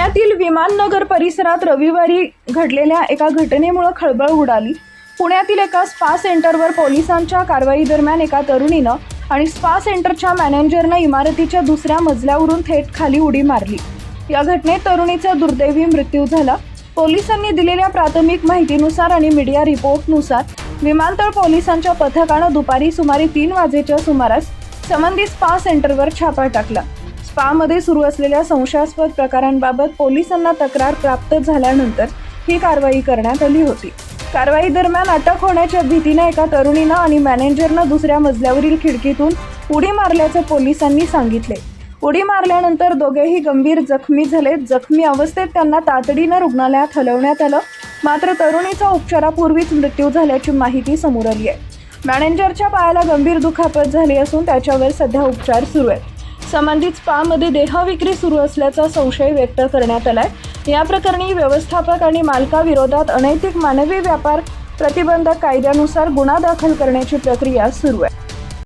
पुण्यातील विमाननगर परिसरात रविवारी घडलेल्या एका घटनेमुळे खळबळ उडाली। पुण्यातील एका स्पा सेंटरवर पोलिसांच्या कारवाईदरम्यान एका तरुणीनं आणि स्पा सेंटरच्या मॅनेजरनं इमारतीच्या दुसऱ्या मजल्यावरून थेट खाली उडी मारली। या घटनेत तरुणीचा दुर्दैवी मृत्यू झाला। पोलिसांनी दिलेल्या प्राथमिक माहितीनुसार आणि मीडिया रिपोर्टनुसार विमानतळ पोलिसांच्या पथकानं दुपारी सुमारे 3 वाजेच्या सुमारास संबंधित स्पा सेंटरवर छापा टाकला। स्पामध्ये सुरू असलेल्या संशयास्पद प्रकारांबाबत पोलिसांना तक्रार प्राप्त झाल्यानंतर ही कारवाई करण्यात आली होती। कारवाई दरम्यान अटक होण्याच्या भीतीने एका तरुणीनं आणि मॅनेजरनं दुसऱ्या मजल्यावरील खिडकीतून उडी मारल्याचं पोलिसांनी सांगितले। उडी मारल्यानंतर दोघेही गंभीर जखमी झाले। जखमी अवस्थेत त्यांना तातडीनं रुग्णालयात हलवण्यात आलं, मात्र तरुणीचा उपचारापूर्वीच मृत्यू झाल्याची माहिती समोर आली आहे। मॅनेजरच्या पायाला गंभीर दुखापत झाली असून त्याच्यावर सध्या उपचार सुरू आहेत। संबंधित स्पामध्ये देहविक्री सुरू असल्याचा संशय व्यक्त करण्यात आलाय। या प्रकरणी व्यवस्थापक आणि मालकाविरोधात अनैतिक मानवी व्यापार प्रतिबंधक कायद्यानुसार गुन्हा दाखल करण्याची प्रक्रिया सुरू आहे।